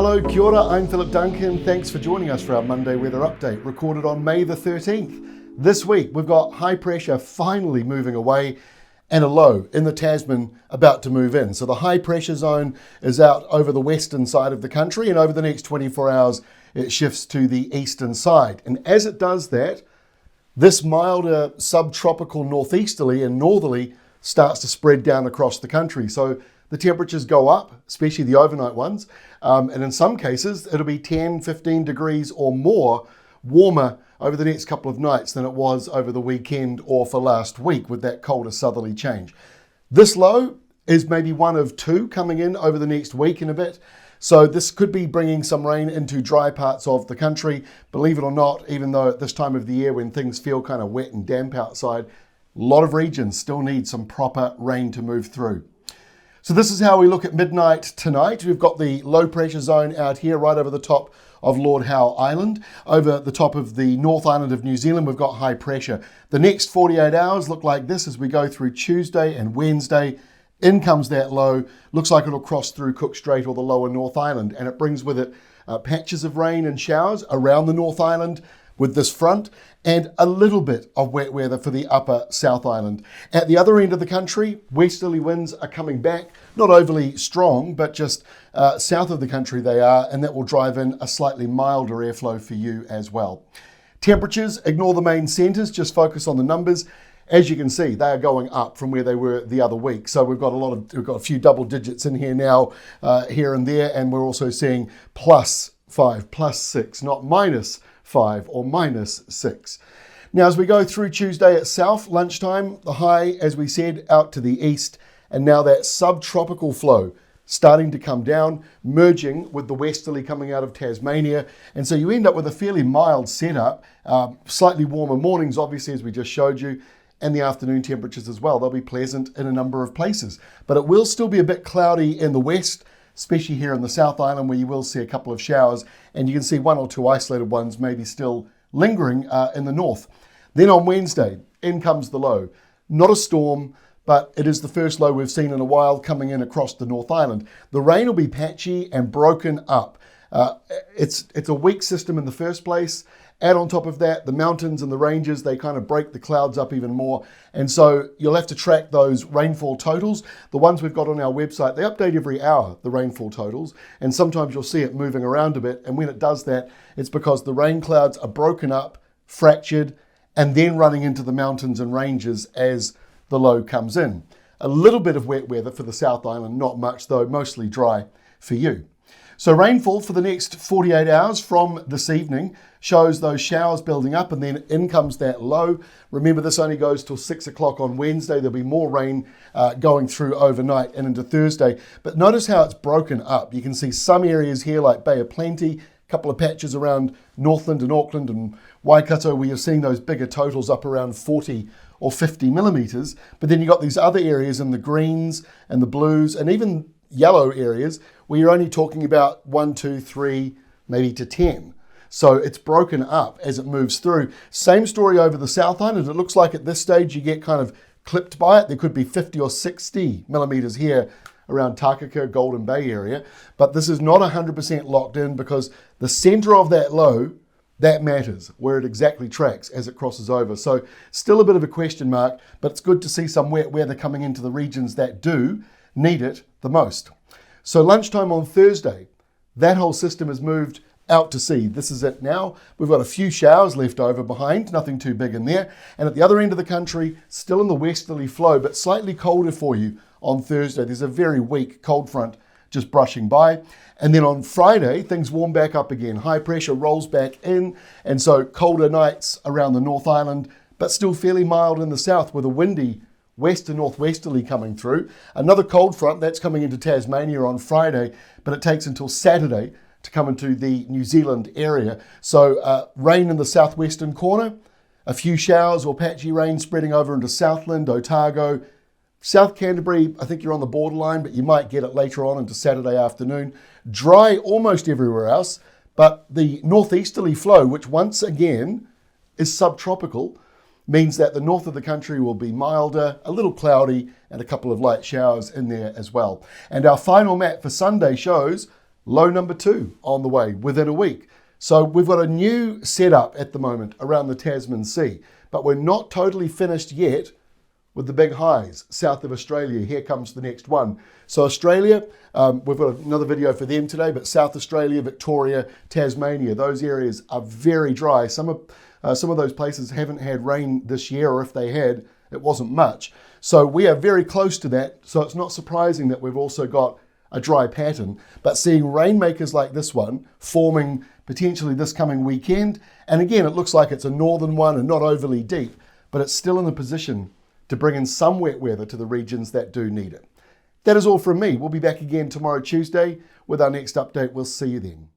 Hello, kia ora, I'm Philip Duncan. Thanks for joining us for our Monday weather update, recorded on May the 13th. This week, we've got high pressure finally moving away and a low in the Tasman about to move in. So the high pressure zone is out over the western side of the country, and over the next 24 hours, it shifts to the eastern side. And as it does that, this milder subtropical northeasterly and northerly starts to spread down across the country. So the temperatures go up, especially the overnight ones. And in some cases, it'll be 10, 15 degrees or more warmer over the next couple of nights than it was over the weekend or for last week with that colder southerly change. This low is maybe one of two coming in over the next week and a bit. So this could be bringing some rain into dry parts of the country. Believe it or not, even though at this time of the year when things feel kind of wet and damp outside, a lot of regions still need some proper rain to move through. So this is how we look at midnight tonight. We've got the low pressure zone out here right over the top of Lord Howe Island. Over the top of the North Island of New Zealand, we've got high pressure. The next 48 hours look like this as we go through Tuesday and Wednesday. In comes that low. Looks like it'll cross through Cook Strait or the lower North Island, and it brings with it patches of rain and showers around the North Island with this front, and a little bit of wet weather for the upper South Island. At the other end of the country, westerly winds are coming back, not overly strong, but just south of the country they are, and that will drive in a slightly milder airflow for you as well. Temperatures, ignore the main centres, just focus on the numbers. As you can see, they are going up from where they were the other week. So we've got a few double digits in here now, here and there, and we're also seeing +5, +6, not -5 or -6. Now, as we go through Tuesday itself, lunchtime, the high, as we said, out to the east, and now that subtropical flow starting to come down, merging with the westerly coming out of Tasmania. And so you end up with a fairly mild setup, slightly warmer mornings, obviously, as we just showed you, and the afternoon temperatures as well. They'll be pleasant in a number of places, but it will still be a bit cloudy in the west, especially here in the South Island where you will see a couple of showers, and you can see one or two isolated ones maybe still lingering in the north. Then on Wednesday, in comes the low. Not a storm, but it is the first low we've seen in a while coming in across the North Island. The rain will be patchy and broken up. It's a weak system in the first place. Add on top of that, the mountains and the ranges, they kind of break the clouds up even more. And so you'll have to track those rainfall totals. The ones we've got on our website, they update every hour, the rainfall totals. And sometimes you'll see it moving around a bit. And when it does that, it's because the rain clouds are broken up, fractured, and then running into the mountains and ranges as the low comes in. A little bit of wet weather for the South Island, not much though, mostly dry for you. So rainfall for the next 48 hours from this evening shows those showers building up, and then in comes that low. Remember, this only goes till 6 o'clock on Wednesday. There'll be more rain going through overnight and into Thursday. But notice how it's broken up. You can see some areas here like Bay of Plenty, a couple of patches around Northland and Auckland and Waikato where you're seeing those bigger totals up around 40 or 50 millimetres. But then you've got these other areas in the greens and the blues and even yellow areas where you're only talking about 1, 2, 3, maybe to 10. So it's broken up as it moves through. Same story over the South Island. It looks like at this stage you get kind of clipped by it. There could be 50 or 60 millimetres here around Takaka, Golden Bay area. But this is not 100% locked in because the centre of that low, that matters, where it exactly tracks as it crosses over. So still a bit of a question mark, but it's good to see some wet weather coming into the regions that do need it the most. So lunchtime on Thursday, that whole system has moved out to sea. This is it now. We've got a few showers left over behind, nothing too big in there. And at the other end of the country, still in the westerly flow, but slightly colder for you on Thursday. There's a very weak cold front just brushing by. And then on Friday, things warm back up again. High pressure rolls back in. And so colder nights around the North Island, but still fairly mild in the south with a windy west to northwesterly coming through. Another cold front that's coming into Tasmania on Friday, but it takes until Saturday to come into the New Zealand area. So rain in the southwestern corner, a few showers or patchy rain spreading over into Southland, Otago, South Canterbury. I think you're on the borderline, but you might get it later on into Saturday afternoon. Dry almost everywhere else, but the northeasterly flow, which once again is subtropical, means that the north of the country will be milder, a little cloudy, and a couple of light showers in there as well. And our final map for Sunday shows Low number 2 on the way within a week. So we've got a new setup at the moment around the Tasman Sea, but we're not totally finished yet with the big highs south of Australia. Here comes the next one. So Australia, we've got another video for them today, but South Australia, Victoria, Tasmania, those areas are very dry. Some of those places haven't had rain this year, or if they had, it wasn't much. So we are very close to that. So it's not surprising that we've also got a dry pattern, but seeing rainmakers like this one forming potentially this coming weekend. And again, it looks like it's a northern one and not overly deep, but it's still in a position to bring in some wet weather to the regions that do need it. That is all from me. We'll be back again tomorrow, Tuesday, with our next update. We'll see you then.